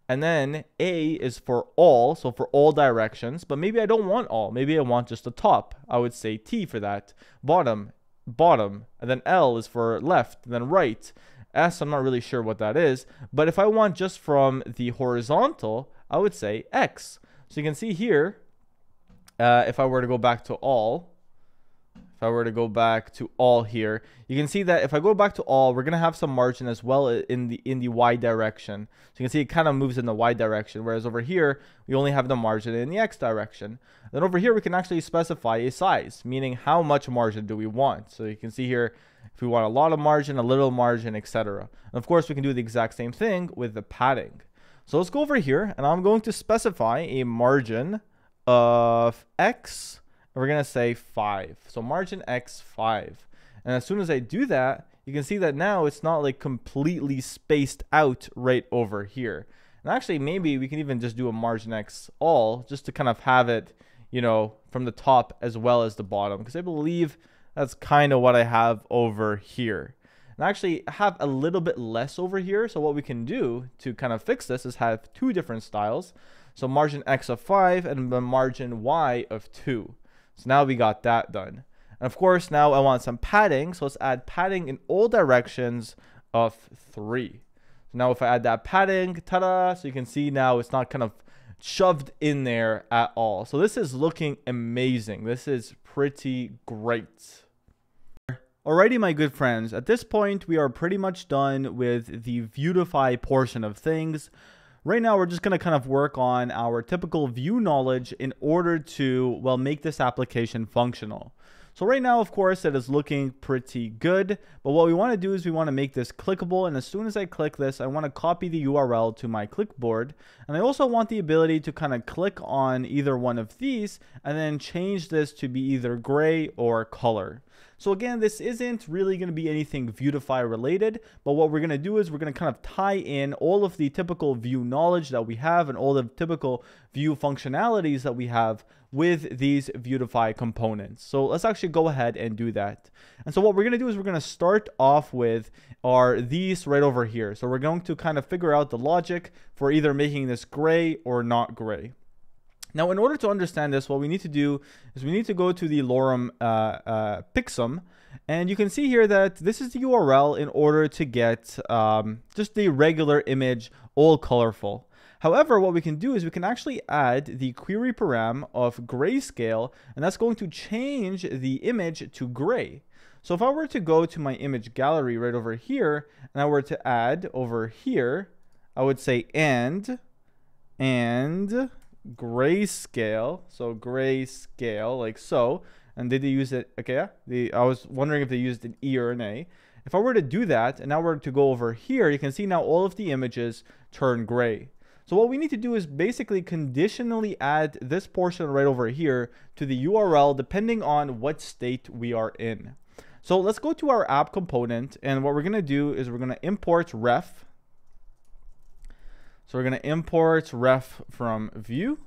[SPEAKER 1] and then A is for all, so for all directions, but maybe I don't want all. Maybe I want just the top. I would say T for that. Bottom, bottom, and then L is for left, and then right. S, I'm not really sure what that is, but if I want just from the horizontal, I would say X. So you can see here, if I were to go back to all, here, you can see that if I go back to all, we're gonna have some margin as well in the Y direction. So you can see it kind of moves in the Y direction, whereas over here we only have the margin in the X direction. Then over here we can actually specify a size, meaning how much margin do we want. So you can see here if we want a lot of margin, a little margin, etc. And of course we can do the exact same thing with the padding. So let's go over here, and I'm going to specify a margin of X. We're going to say 5. So margin X 5. And as soon as I do that, you can see that now it's not like completely spaced out right over here. And actually, maybe we can even just do a margin X all just to kind of have it, from the top as well as the bottom. Because I believe that's kind of what I have over here. And actually I have a little bit less over here. So what we can do to kind of fix this is have two different styles. So margin X of 5 and the margin Y of 2. So now we got that done. And of course, now I want some padding. So let's add padding in all directions of 3. So now if I add that padding, ta-da, so you can see now it's not kind of shoved in there at all. So this is looking amazing. This is pretty great. Alrighty, my good friends, at this point, we are pretty much done with the Vuetify portion of things. Right now, we're just going to kind of work on our typical view knowledge in order to, well, make this application functional. So right now, of course, it is looking pretty good. But what we want to do is we want to make this clickable. And as soon as I click this, I want to copy the URL to my clipboard. And I also want the ability to kind of click on either one of these and then change this to be either gray or color. So again, this isn't really going to be anything Vuetify related, but what we're going to do is we're going to kind of tie in all of the typical view knowledge that we have and all the typical view functionalities that we have with these Vuetify components. So let's actually go ahead and do that. And so what we're going to do is we're going to start off with these right over here. So we're going to kind of figure out the logic for either making this gray or not gray. Now, in order to understand this, what we need to do is we need to go to the lorem pixum, and you can see here that this is the URL in order to get just the regular image all colorful. However, what we can do is we can actually add the query param of grayscale, and that's going to change the image to gray. So if I were to go to my image gallery right over here, and I were to add over here, I would say and grayscale, so grayscale like so. And did they use it? Okay, yeah. I was wondering if they used an E or an A. If I were to do that, and now we're to go over here, you can see now all of the images turn gray. So what we need to do is basically conditionally add this portion right over here to the URL depending on what state we are in. So let's go to our app component, and what we're going to do is we're going to import ref. So we're going to import ref from view.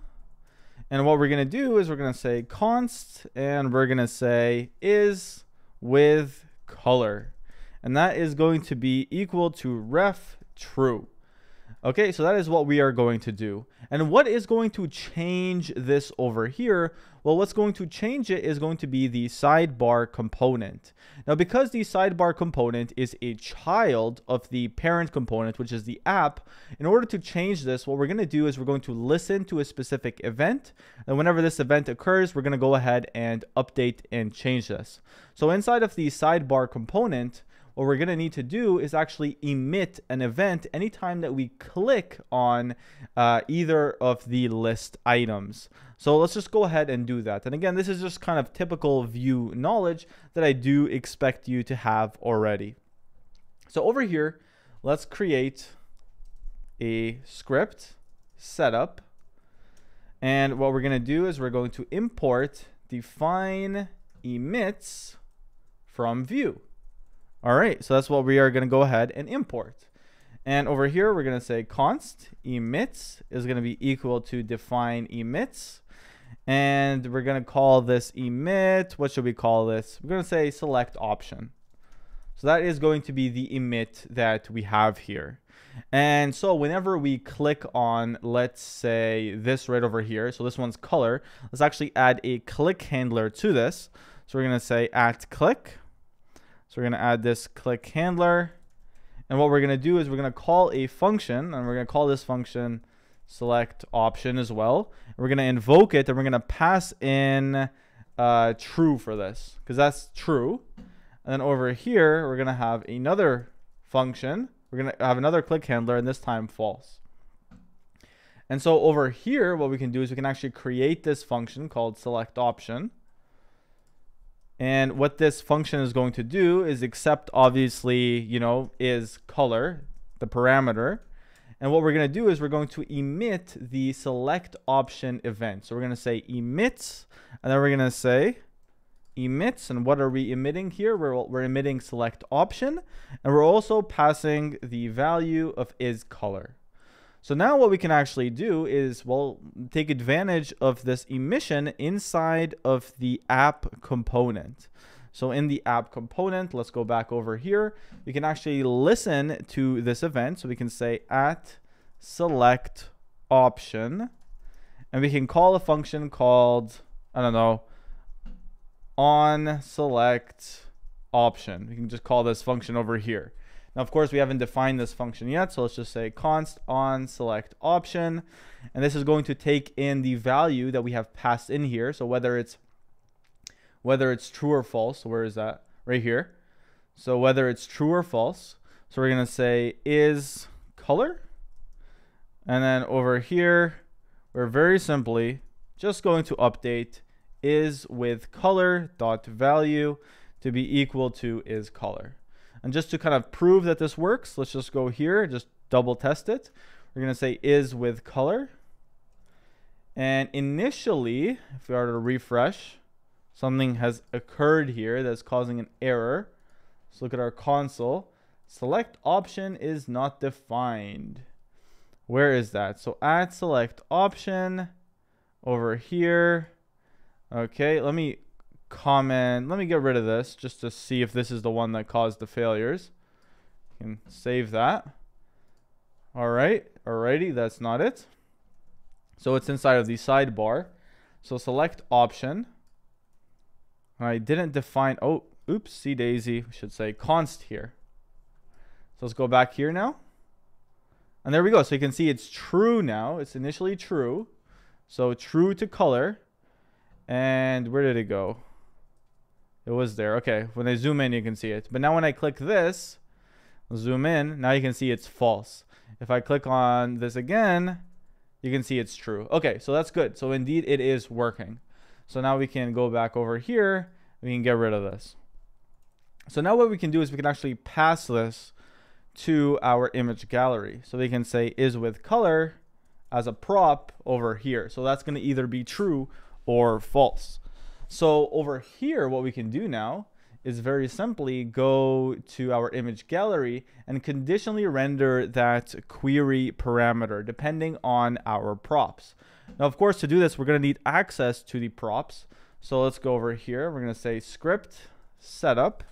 [SPEAKER 1] And what we're going to do is we're going to say const, and we're going to say is with color. And that is going to be equal to ref true. Okay, so that is what we are going to do. And what is going to change this over here? Well, what's going to change it is going to be the sidebar component. Now, because the sidebar component is a child of the parent component, which is the app, in order to change this, what we're going to do is we're going to listen to a specific event. And whenever this event occurs, we're going to go ahead and update and change this. So inside of the sidebar component, what we're going to need to do is actually emit an event anytime that we click on either of the list items. So let's just go ahead and do that. And again, this is just kind of typical Vue knowledge that I do expect you to have already. So over here, let's create a script setup. And what we're going to do is we're going to import define emits from Vue. All right, so that's what we are going to go ahead and import. And over here, we're going to say const emits is going to be equal to define emits. And we're going to call this emit. What should we call this? We're going to say select option. So that is going to be the emit that we have here. And so whenever we click on, let's say this right over here, so this one's color, let's actually add a click handler to this. So we're going to say at click. So we're going to add this click handler. And what we're going to do is we're going to call a function, and we're going to call this function select option as well. And we're going to invoke it, and we're going to pass in true for this, because that's true. And then over here, we're going to have another function. We're going to have another click handler, and this time false. And so over here, what we can do is we can actually create this function called select option. And what this function is going to do is accept, obviously, is color, the parameter. And what we're going to do is we're going to emit the select option event. So we're going to say emits, and then we're going to say emits. And what are we emitting here? We're emitting select option, and we're also passing the value of is color. So now what we can actually do is, well, take advantage of this emission inside of the app component. So in the app component, let's go back over here. We can actually listen to this event. So we can say at select option, and we can call a function called, I don't know, on select option. We can just call this function over here. Now, of course, we haven't defined this function yet, so let's just say const on select option, and this is going to take in the value that we have passed in here. So whether it's true or false. So where is that? Right here. So whether it's true or false. So we're going to say is color, and then over here, we're very simply just going to update is with color dot value to be equal to is color. And just to kind of prove that this works, let's just go here, just double test it. We're going to say is with color. And initially, if we are to refresh, something has occurred here that's causing an error. Let's look at our console. Select option is not defined. Where is that? So at select option over here. Okay, let me get rid of this just to see if this is the one that caused the failures. You can save that. All right, alrighty, that's not it. So it's inside of the sidebar. So select option. I didn't define, oh, oopsie daisy, we should say const here. So let's go back here now. And there we go. So you can see it's true now. It's initially true. So true to color. And where did it go? It was there. Okay, when I zoom in, you can see it. But now when I click this, zoom in, now you can see it's false. If I click on this again, you can see it's true. Okay, so that's good. So indeed, it is working. So now we can go back over here. We can get rid of this. So now what we can do is we can actually pass this to our image gallery. So we can say is with color as a prop over here. So that's going to either be true or false. So over here, what we can do now is very simply go to our image gallery and conditionally render that query parameter depending on our props. Now, of course, to do this, we're going to need access to the props. So let's go over here. We're going to say script setup,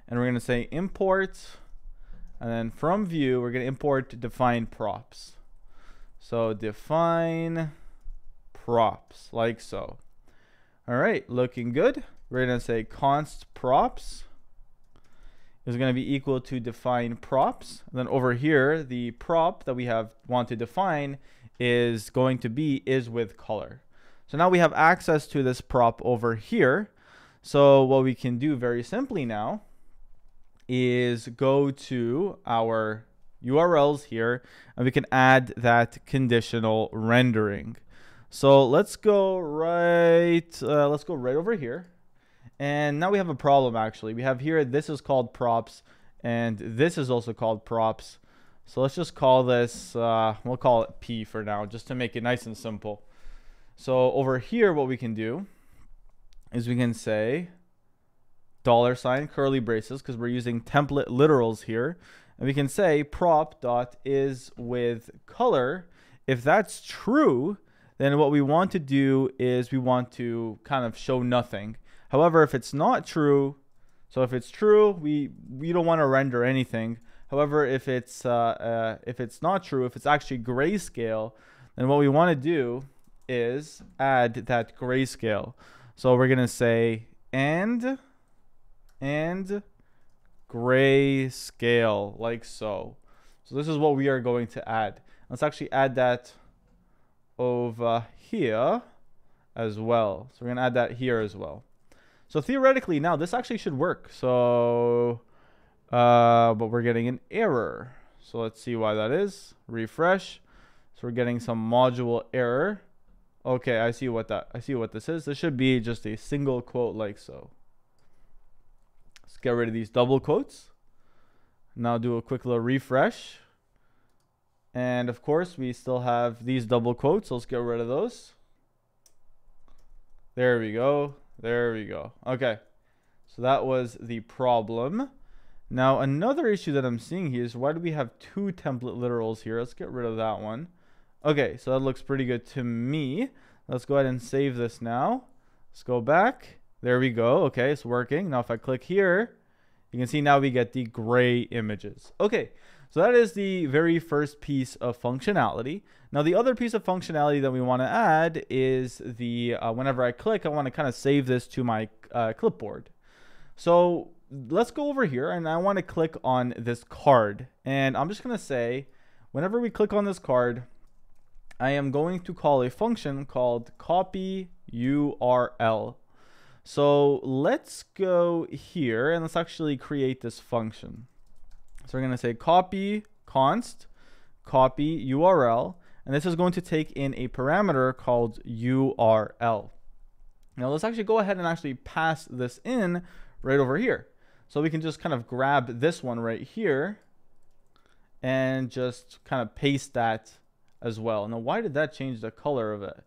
[SPEAKER 1] and we're going to say import, and then from Vue, we're going to import define props. So define props like so. All right, looking good. We're going to say const props is going to be equal to define props. And then over here, the prop that we want to define is going to be is with color. So now we have access to this prop over here. So what we can do very simply now is go to our URLs here, and we can add that conditional rendering. So let's go right over here. And now we have a problem actually. We have here, this is called props, and this is also called props. So let's just call this, we'll call it P for now, just to make it nice and simple. So over here, what we can do is we can say $, curly braces, because we're using template literals here. And we can say prop.isWithColor. If that's true, then what we want to do is we want to kind of show nothing. However, if it's not true, so if it's true, we don't want to render anything. However, if it's not true, if it's actually grayscale, then what we want to do is add that grayscale. So we're gonna say and grayscale, like so. So this is what we are going to add. Let's actually add that over here as well. So we're gonna add that here as well. So theoretically now this actually should work. So but we're getting an error. So let's see why that is. Refresh. So we're getting some module error. Okay, I see what this is. This should be just a single quote like so. Let's get rid of these double quotes. Now do a quick little refresh. And of course, we still have these double quotes. So let's get rid of those. There we go. There we go. Okay. So that was the problem. Now, another issue that I'm seeing here is why do we have two template literals here? Let's get rid of that one. Okay, so that looks pretty good to me. Let's go ahead and save this now. Let's go back. There we go. Okay, it's working. Now, if I click here, you can see now we get the gray images. Okay, so that is the very first piece of functionality. Now, the other piece of functionality that we want to add is the whenever I click, I want to kind of save this to my clipboard. So let's go over here, and I want to click on this card. And I'm just going to say, whenever we click on this card, I am going to call a function called copy URL. So let's go here and let's actually create this function. So we're going to say copy const copy URL, and this is going to take in a parameter called URL. Now let's actually go ahead and actually pass this in right over here. So we can just kind of grab this one right here and just kind of paste that as well. Now, why did that change the color of it?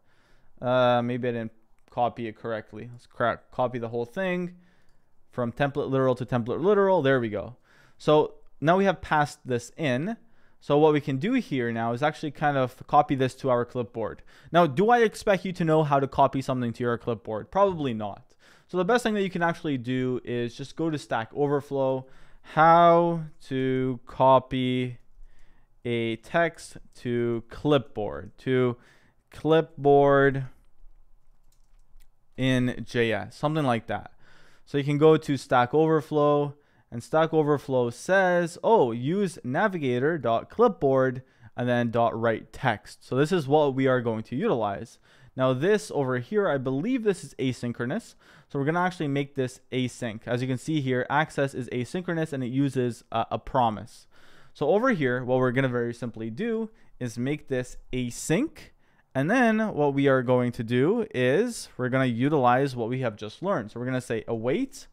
[SPEAKER 1] Maybe I didn't copy it correctly. Let's copy the whole thing from template literal to template literal. There we go. So now we have passed this in. So what we can do here now is actually kind of copy this to our clipboard. Now, do I expect you to know how to copy something to your clipboard? Probably not. So the best thing that you can actually do is just go to Stack Overflow, how to copy a text to clipboard in JS, something like that. So you can go to Stack Overflow, and Stack Overflow says, oh, use navigator.clipboard and then .write text. So this is what we are going to utilize. Now this over here, I believe this is asynchronous. So we're going to actually make this async. As you can see here, access is asynchronous and it uses a promise. So over here, what we're going to very simply do is make this async. And then what we are going to do is we're going to utilize what we have just learned. So we're going to say await,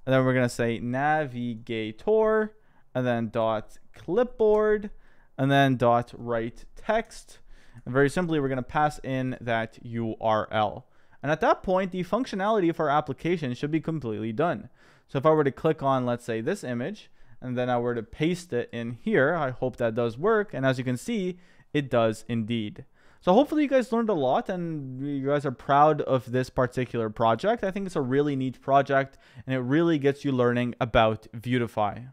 [SPEAKER 1] and then we're going to say navigator, and then .clipboard, and then .write text. And very simply, we're going to pass in that URL. And at that point, the functionality of our application should be completely done. So if I were to click on, let's say, this image, and then I were to paste it in here, I hope that does work. And as you can see, it does indeed. So hopefully you guys learned a lot and you guys are proud of this particular project. I think it's a really neat project and it really gets you learning about Vuetify.